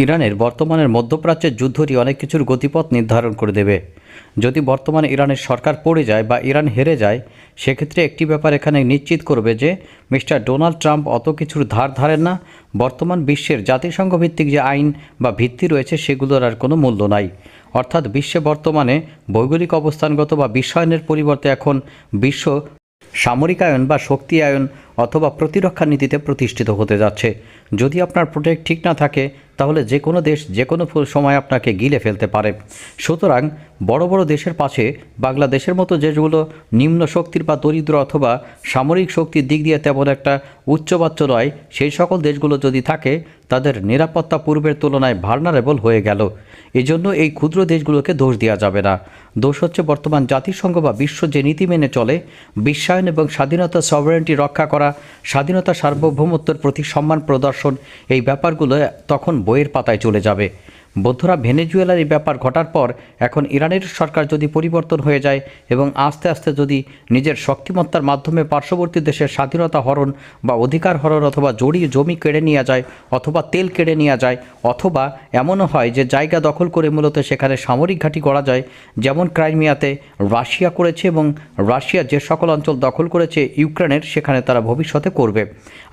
ইরানের বর্তমানের মধ্যপ্রাচ্যের যুদ্ধটি অনেক কিছুর গতিপথ নির্ধারণ করে দেবে। যদি বর্তমানে ইরানের সরকার পড়ে যায় বা ইরান হেরে যায়, সেক্ষেত্রে একটি ব্যাপার এখানে নিশ্চিত করবে যে মিস্টার ডোনাল্ড ট্রাম্প অত কিছুর ধার ধারেন না। বর্তমান বিশ্বের জাতিসংঘ ভিত্তিক যে আইন বা ভিত্তি রয়েছে সেগুলোর আর কোনো মূল্য নাই। অর্থাৎ বিশ্বে বর্তমানে ভৌগোলিক অবস্থানগত বা বিশ্বায়নের পরিবর্তে এখন বিশ্ব সামরিকায়ন বা শক্তিয়ায়ন অথবা প্রতিরক্ষা নীতিতে প্রতিষ্ঠিত হতে যাচ্ছে। যদি আপনার প্রোটেক্ট ঠিক না থাকে, তাহলে যে কোনো দেশ যে কোনো সময় আপনাকে গিলে ফেলতে পারে। সুতরাং বড় বড় দেশের পাশে বাংলাদেশের মতো যেগুলো নিম্ন শক্তির বা দরিদ্র অথবা সামরিক শক্তির দিক দিয়ে তেমন একটা উচ্চবাচ্য নয়, সেই সকল দেশগুলো যদি থাকে, তাদের নিরাপত্তা পূর্বের তুলনায় ভালনারেবল হয়ে গেল। এজন্য এই ক্ষুদ্র দেশগুলোকে দোষ দেওয়া যাবে না। দোষ হচ্ছে বর্তমান জাতিসংঘ বা বিশ্ব যে নীতি মেনে চলে, বিশ্বায়ন এবং স্বাধীনতা সভারেন্টি রক্ষা করা, স্বাধীনতা সার্বভৌমত্বের প্রতি সম্মান প্রদর্শন, এই ব্যাপারগুলো তখন বইয়ের পাতায় চলে যাবে। বন্ধুরা, ভেনেজুয়েলার এই ব্যাপার ঘটার পর এখন ইরানের সরকার যদি পরিবর্তন হয়ে যায় এবং আস্তে আস্তে যদি নিজের শক্তিমত্তার মাধ্যমে পার্শ্ববর্তী দেশের স্বাধীনতা হরণ বা অধিকার হরণ অথবা জমি কেড়ে নেওয়া যায় অথবা তেল কেড়ে নেওয়া যায়, অথবা এমনও হয় যে জায়গা দখল করে মূলত সেখানে সামরিক ঘাঁটি গড়া যায়, যেমন ক্রাইমিয়াতে রাশিয়া করেছে এবং রাশিয়া যে সকল অঞ্চল দখল করেছে ইউক্রেনের, সেখানে তারা ভবিষ্যতে করবে।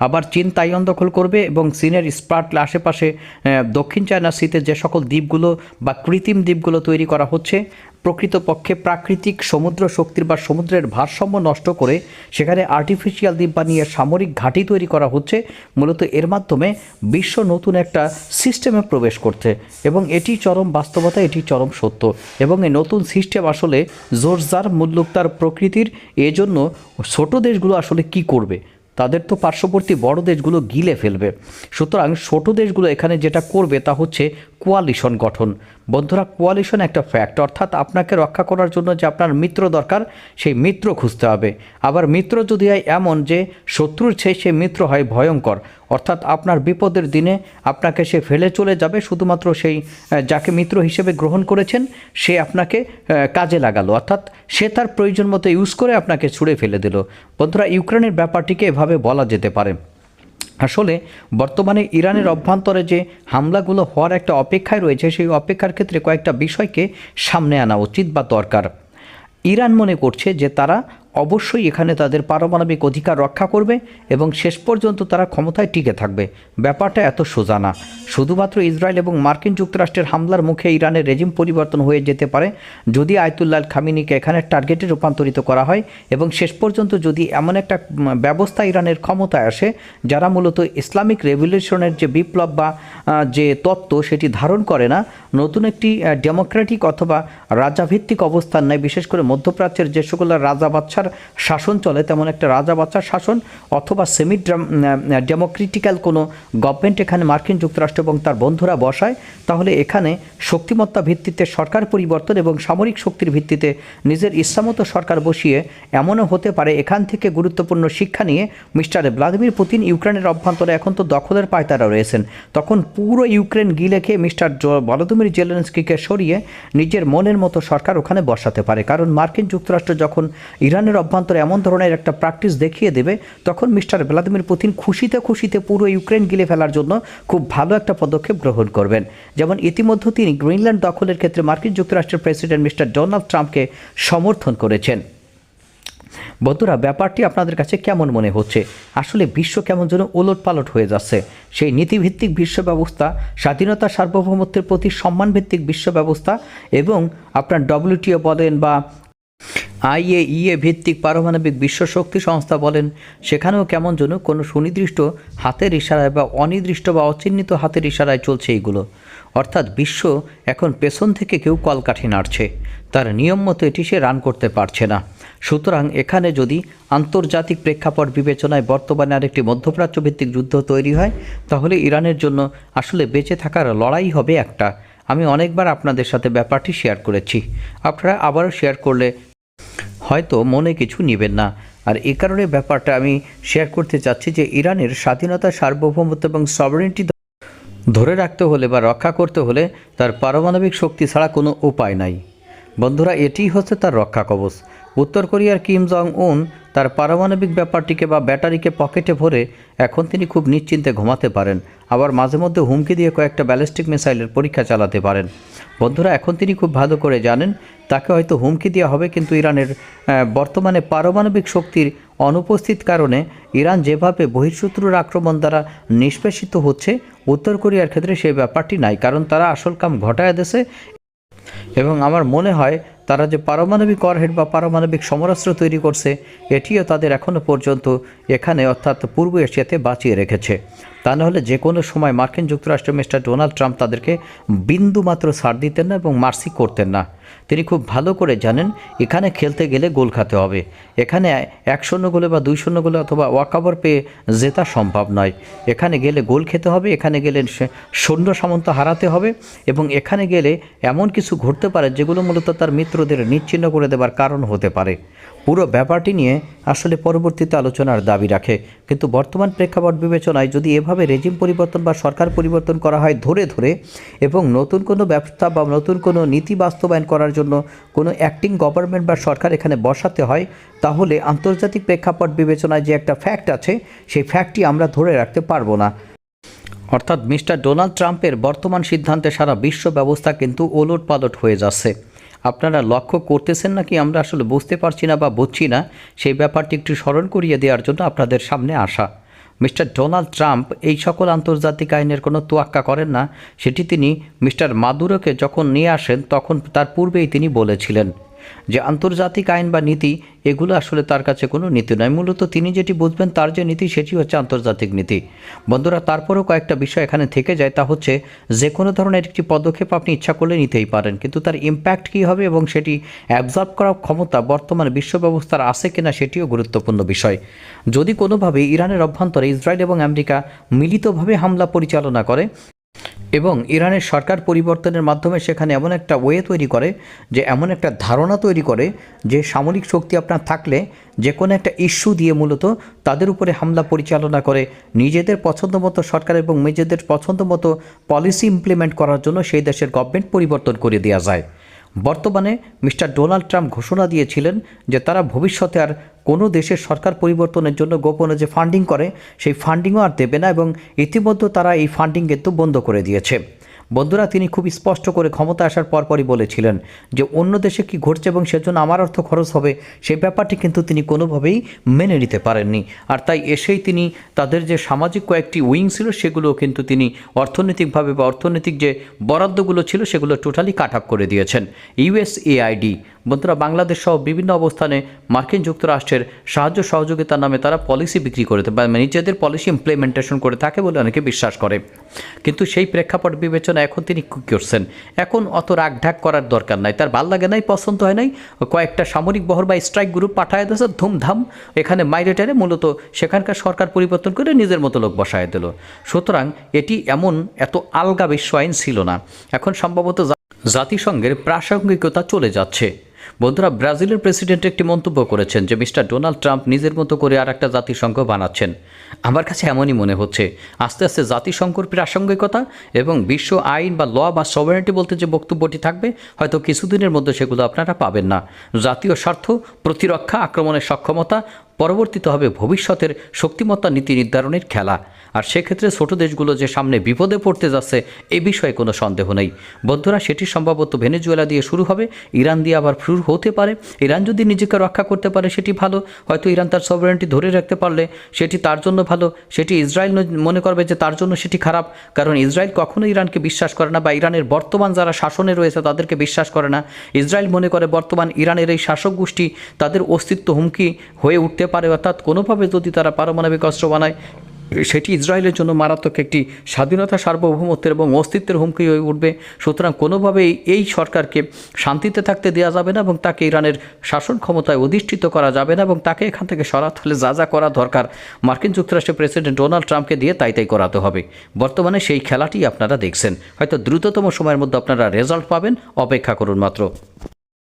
আবার চীন তাইওয়ান দখল করবে এবং চীনের স্পার্ট আশেপাশে দক্ষিণ চায়না সিতে যে সকল দ্বীপগুলো বা কৃত্রিম দ্বীপগুলো তৈরি করা হচ্ছে, প্রকৃতপক্ষে প্রাকৃতিক সমুদ্র শক্তির বা সমুদ্রের ভারসাম্য নষ্ট করে সেখানে আর্টিফিশিয়াল দ্বীপ বানিয়ে সামরিক ঘাঁটি তৈরি করা হচ্ছে। মূলত এর মাধ্যমে বিশ্ব নতুন একটা সিস্টেমে প্রবেশ করছে এবং এটি চরম বাস্তবতা, এটি চরম সত্য। এবং এই নতুন সিস্টেম আসলে জোরজার মুল্লুকতার প্রকৃতির। এজন্য ছোট দেশগুলো আসলে কি করবে? তাদের তো পার্শ্ববর্তী বড় দেশগুলো গিলে ফেলবে। সুতরাং ছোট দেশগুলো এখানে যেটা করবে তা হচ্ছে কোয়ালিশন গঠন। বন্ধুরা, কোয়ালিশন একটা ফ্যাক্ট, অর্থাৎ আপনাকে রক্ষা করার জন্য যে আপনার মিত্র দরকার, সেই মিত্র খুঁজতে হবে। আবার মিত্র যদি হয় এমন যে শত্রুর চেয়ে সে মিত্র হয় ভয়ঙ্কর, অর্থাৎ আপনার বিপদের দিনে আপনাকে সে ফেলে চলে যাবে, শুধুমাত্র সেই যাকে মিত্র হিসেবে গ্রহণ করেছেন সে আপনাকে কাজে লাগালো, অর্থাৎ সে তার প্রয়োজন মতো ইউজ করে আপনাকে ছুঁড়ে ফেলে দিল। বন্ধুরা, ইউক্রেনের ব্যাপারটিকে এভাবে বলা যেতে পারে। আসলে বর্তমানে ইরানের অভ্যন্তরে যে হামলাগুলো হওয়ার একটা অপেক্ষায় রয়েছে, সেই অপেক্ষার ক্ষেত্রে কয়েকটা বিষয়কে সামনে আনা উচিত বা দরকার। ইরান মনে করছে যে তারা অবশ্যই এখানে তাদের পারমাণবিক অধিকার রক্ষা করবে এবং শেষ পর্যন্ত তারা ক্ষমতায় টিকে থাকবে। ব্যাপারটা এত সোজা না। শুধুমাত্র ইসরায়েল এবং মার্কিন যুক্তরাষ্ট্রের হামলার মুখে ইরানের রেজিম পরিবর্তন হয়ে যেতে পারে যদি আয়াতুল্লাহ খামিনিকে এখানে টার্গেটে রূপান্তরিত করা হয় এবং শেষ পর্যন্ত যদি এমন একটা ব্যবস্থা ইরানের ক্ষমতায় আসে যারা মূলত ইসলামিক রেভলিউশনের যে বিপ্লব বা যে তত্ত্ব সেটি ধারণ করে না, নতুন একটি ডেমোক্রেটিক অথবা রাজাভিত্তিক অবস্থান নেয়, বিশেষ করে মধ্যপ্রাচ্যের যে সকল রাজা বাদশার শাসন চলে তেমন একটা রাজা বাদশার শাসন অথবা সেমি ডেমোক্রেটিক্যাল কোনো গভর্নমেন্ট এখানে মার্কিন যুক্তরাষ্ট্র এবং তার বন্ধুরা বসায়, তাহলে এখানে শক্তিমত্তা ভিত্তিতে সরকার পরিবর্তন এবং সামরিক শক্তির ভিত্তিতে নিজের ইচ্ছামতো সরকার বসিয়ে এমনও হতে পারে এখান থেকে গুরুত্বপূর্ণ শিক্ষা নিয়ে মিস্টার ভ্লাদিমির পুতিন ইউক্রেনের অভ্যন্তরে এখন তো দখলের পায়তারা রয়েছেন, তখন পুরো ইউক্রেন গিলে খেয়ে মিস্টার ভলোদিমির জেলেনস্কিকে সরিয়ে নিজের মনের মতো সরকার ওখানে বসাতে পারে। কারণ মার্কিন যুক্তরাষ্ট্র যখন ইরানের অভ্যন্তরে এমন ধরনের একটা প্র্যাকটিস দেখিয়ে দেবে, তখন মিস্টার ভ্লাদিমির পুতিন খুশিতে খুশিতে পুরো ইউক্রেন গিলে ফেলার জন্য খুব ভালো একটা পদক্ষেপ গ্রহণ করবেন। যেমন ইতিমধ্যে তিনি গ্রিনল্যান্ড দখলের ক্ষেত্রে মার্কিন যুক্তরাষ্ট্রের প্রেসিডেন্ট মিস্টার ডোনাল্ড ট্রাম্পকে সমর্থন করেছেন। বন্ধুরা, ব্যাপারটি আপনাদের কাছে কেমন মনে হচ্ছে? আসলে বিশ্ব কেমন যেন ওলটপালট হয়ে যাচ্ছে। সেই নীতিভিত্তিক বিশ্ব ব্যবস্থা, স্বাধীনতা সার্বভৌমত্বের প্রতি সম্মানভিত্তিক বিশ্ব ব্যবস্থা এবং আপনার WTO বলেন বা IAEA ভিত্তিক পারমাণবিক বিশ্ব শক্তি সংস্থা বলেন, সেখানেও কেমন যেন কোনো সুনির্দিষ্ট হাতের ইশারায় বা অনির্দিষ্ট বা অচিহ্নিত হাতের ইশারায় চলছে এইগুলো। অর্থাৎ বিশ্ব এখন পেছন থেকে কেউ কলকাঠি নাড়ছে, তার নিয়ম মতো এটি সে রান করতে পারছে না। সুতরাং এখানে যদি আন্তর্জাতিক প্রেক্ষাপট বিবেচনায় বর্তমানে আরেকটি মধ্যপ্রাচ্য ভিত্তিক যুদ্ধ তৈরি হয়, তাহলে ইরানের জন্য আসলে বেঁচে থাকার লড়াই হবে একটা। আমি অনেকবার আপনাদের সাথে ব্যাপারটি শেয়ার করেছি, আপনারা আবারও শেয়ার করলে হয়তো মনে কিছু নেবেন না। আর এই কারণে ব্যাপারটা আমি শেয়ার করতে চাচ্ছি যে ইরানের স্বাধীনতা, সার্বভৌমত্ব এবং সভারেন্টি ধরে রাখতে হলে বা রক্ষা করতে হলে তার পারমাণবিক শক্তি ছাড়া কোনো উপায় নাই। বন্ধুরা, এটিই হচ্ছে তার রক্ষা কবচ। উত্তর কোরিয়ার কিম জং উন তার পারমাণবিক ব্যাপারটিকে বা ব্যাটারিকে পকেটে ভরে এখন তিনি খুব নিশ্চিন্তে ঘুমাতে পারেন, আবার মাঝে মধ্যে হুমকি দিয়ে কয়েকটা ব্যালিস্টিক মিসাইলের পরীক্ষা চালাতে পারেন। বন্ধুরা, এখন তিনি খুব ভালো করে জানেন তাকে হয়তো হুমকি দেওয়া হবে, কিন্তু ইরানের বর্তমানে পারমাণবিক শক্তির অনুপস্থিত কারণে ইরান যেভাবে বহিঃশত্রুর আক্রমণ দ্বারা নিষ্পেষিত হচ্ছে, উত্তর কোরিয়ার ক্ষেত্রে সেই ব্যাপারটি নাই, কারণ তারা আসল কাম ঘটায় দিয়েছে। এবং আমার মনে হয় তারা যে পারমাণবিক ওয়ারহেড বা পারমাণবিক সমরাস্ত্র তৈরি করছে, এটিও তাদের এখনও পর্যন্ত এখানে অর্থাৎ পূর্ব এশিয়াতে বাঁচিয়ে রেখেছে। তা নাহলে যে কোনো সময় মার্কিন যুক্তরাষ্ট্রের মিস্টার ডোনাল্ড ট্রাম্প তাদেরকে বিন্দু মাত্র ছাড় দিতেন না এবং মার্সি করতেন না। তিনি খুব ভালো করে জানেন এখানে খেলতে গেলে গোল খেতে হবে। এখানে 1-0 গোলে বা 2-0 গোলে অথবা ওয়াকওভার পেয়ে জেতা সম্ভব নয়। এখানে গেলে গোল খেতে হবে, এখানে গেলে সৈন্য সামন্ত হারাতে হবে, এবং এখানে গেলে এমন কিছু ঘটতে পারে যেগুলো মূলত তার মিত্রদের নিশ্চিহ্ন করে দেবার কারণ হতে পারে। পুরো ব্যাপারটি নিয়ে আসলে পরবর্তীতে আলোচনার দাবি রাখে, কিন্তু বর্তমান প্রেক্ষাপট বিবেচনায় যদি এভাবে রেজিম পরিবর্তন বা সরকার পরিবর্তন করা হয় ধরে ধরে, এবং নতুন কোনো ব্যবস্থা বা নতুন কোনো নীতি বাস্তবায়ন করার জন্য কোনো অ্যাক্টিং গভর্নমেন্ট বা সরকার এখানে বসাতে হয়, তাহলে আন্তর্জাতিক প্রেক্ষাপট বিবেচনায় যে একটা ফ্যাক্ট আছে, সেই ফ্যাক্টটি আমরা ধরে রাখতে পারবো না। অর্থাৎ মিস্টার ডোনাল্ড ট্রাম্পের বর্তমান সিদ্ধান্তে সারা বিশ্ব ব্যবস্থা কিন্তু ওলটপালট হয়ে যাচ্ছে। আপনারা লক্ষ্য করতেছেন নাকি আমরা আসলে বুঝতে পারছি না বা বুঝছি না, সেই ব্যাপারটি একটু স্মরণ করিয়ে দেওয়ার জন্য আপনাদের সামনে আসা। মিস্টার ডোনাল্ড ট্রাম্প এই সকল আন্তর্জাতিক আইনের কোনো তোয়াক্কা করেন না, সেটি তিনি মিস্টার মাদুরোকে যখন নিয়ে আসেন তখন তার পূর্বেই তিনি বলেছিলেন যে আন্তর্জাতিক আইন বা নীতি এগুলো আসলে তার কাছে কোনো নীতি নয়। মূলত তিনি যেটি বুঝবেন তার যে নীতি সেটি হচ্ছে আন্তর্জাতিক নীতি। বন্ধুরা, তারপরেও কয়েকটা বিষয় এখানে থেকে যায়, তা হচ্ছে যে কোনো ধরনের একটি পদক্ষেপ আপনি ইচ্ছা করলে নিতেই পারেন, কিন্তু তার ইম্প্যাক্ট কী হবে এবং সেটি অ্যাবজর্ব করার ক্ষমতা বর্তমান বিশ্ব ব্যবস্থার আছে কিনা সেটিও গুরুত্বপূর্ণ বিষয়। যদি কোনোভাবে ইরানের অভ্যন্তরে ইসরায়েল এবং আমেরিকা মিলিতভাবে হামলা পরিচালনা করে এবং ইরানের সরকার পরিবর্তনের মাধ্যমে সেখানে এমন একটা ওয়ে তৈরি করে, যে এমন একটা ধারণা তৈরি করে যে সামরিক শক্তি আপনার থাকলে যে কোনো একটা ইস্যু দিয়ে মূলত তাদের উপরে হামলা পরিচালনা করে নিজেদের পছন্দ মতো সরকার এবং নিজেদের পছন্দ মতো পলিসি ইমপ্লিমেন্ট করার জন্য সেই দেশের গভর্নমেন্ট পরিবর্তন করে দেওয়া যায়। বর্তমানে মিস্টার ডোনাল্ড ট্রাম্প ঘোষণা দিয়েছিলেন যে তারা ভবিষ্যতে আর কোনো দেশের সরকার পরিবর্তনের জন্য গোপনে যে ফান্ডিং করে সেই ফান্ডিংও আর দেবে না, এবং ইতিমধ্যে তারা এই ফান্ডিং কিন্তু বন্ধ করে দিয়েছে। বন্ধুরা, তিনি খুব স্পষ্ট করে ক্ষমতা আসার পরপরই বলেছিলেন যে অন্য দেশে কি ঘটছে এবং সেজন্য আমার অর্থ খরচ হবে, সেই ব্যাপারটি কিন্তু তিনি কোনোভাবেই মেনে নিতে পারেননি। আর তাই এসেই তিনি তাদের যে সামাজিক কয়েকটি উইং ছিল সেগুলো কিন্তু তিনি অর্থনৈতিকভাবে বা অর্থনৈতিক যে বরাদ্দগুলো ছিল সেগুলো টোটালি কাট অফ করে দিয়েছেন। ইউএসএআইডি বন্ধুরা, বাংলাদেশ সহ বিভিন্ন অবস্থানে মার্কিন যুক্তরাষ্ট্রের সাহায্য সহযোগিতার নামে তারা পলিসি বিক্রি করে বা নিজেদের পলিসি ইমপ্লিমেন্টেশন করে থাকে বলে অনেকে বিশ্বাস করে। কিন্তু সেই প্রেক্ষাপট বিবেচনা এখন তিনি কী করছেন, এখন অত রাগঢাক করার দরকার নাই, তার ভাল লাগে নাই, পছন্দ হয় নাই, কয়েকটা সামরিক বহর বা স্ট্রাইক গ্রুপ পাঠায় দিয়েছে, ধুমধাম এখানে মাইরেটারে মূলত সেখানকার সরকার পরিবর্তন করে নিজের মতো লোক বসায় দিল। সুতরাং এটি এমন এত আলগা বিশ্ব আইন ছিল না, এখন সম্ভবত জাতিসংঘের প্রাসঙ্গিকতা চলে যাচ্ছে। বন্ধুরা, ব্রাজিলের প্রেসিডেন্ট একটি মন্তব্য করেছেন যে মিস্টার ডোনাল্ড ট্রাম্প নিজের মতো করে আর একটা জাতিসংঘ বানাচ্ছেন। আমার কাছে এমনই মনে হচ্ছে, আস্তে আস্তে জাতিসংঘের প্রাসঙ্গিকতা এবং বিশ্ব আইন বা ল বা সভারেনিটি বলতে যে বক্তব্যটি থাকবে, হয়তো কিছুদিনের মধ্যে সেগুলো আপনারা পাবেন না। জাতীয় স্বার্থ, প্রতিরক্ষা, আক্রমণের সক্ষমতা পরবর্তীতে হবে ভবিষ্যতের শক্তিমত্তা নীতি নির্ধারণের খেলা। আর সেক্ষেত্রে ছোট দেশগুলো যে সামনে বিপদে পড়তে যাচ্ছে এ বিষয়ে কোনো সন্দেহ নেই। বন্ধুরা, সেটি সম্ভবত ভেনেজুয়েলা দিয়ে শুরু হবে, ইরান দিয়ে আবার শুরু হতে পারে। ইরান যদি নিজেকে রক্ষা করতে পারে সেটি ভালো, হয়তো ইরান তার সভারেনিটি ধরে রাখতে পারলে সেটি তার জন্য ভালো। সেটি ইসরায়েল মনে করবে যে তার জন্য সেটি খারাপ, কারণ ইসরায়েল কখনো ইরানকে বিশ্বাস করে না বা ইরানের বর্তমান যারা শাসনে রয়েছে তাদেরকে বিশ্বাস করে না। ইসরায়েল মনে করে বর্তমান ইরানের এই শাসক গোষ্ঠী তাদের অস্তিত্ব হুমকি হয়ে উঠতে পারে, অর্থাৎ কোনোভাবে যদি তারা পারমাণবিক অস্ত্র বানায় সেটি ইসরায়েলের জন্য মারাত্মক একটি স্বাধীনতা, সার্বভৌমত্বের এবং অস্তিত্বের হুমকি হয়ে উঠবে। সুতরাং কোনোভাবেই এই সরকারকে শান্তিতে থাকতে দেওয়া যাবে না এবং তাকে ইরানের শাসন ক্ষমতায় অধিষ্ঠিত করা যাবে না, এবং তাকে এখান থেকে সরাতে হলে যা যা করা দরকার মার্কিন যুক্তরাষ্ট্রের প্রেসিডেন্ট ডোনাল্ড ট্রাম্পকে দিয়ে তাই করাতে হবে। বর্তমানে সেই খেলাটি আপনারা দেখছেন, হয়তো দ্রুততম সময়ের মধ্যে আপনারা রেজাল্ট পাবেন, অপেক্ষা করুন মাত্র।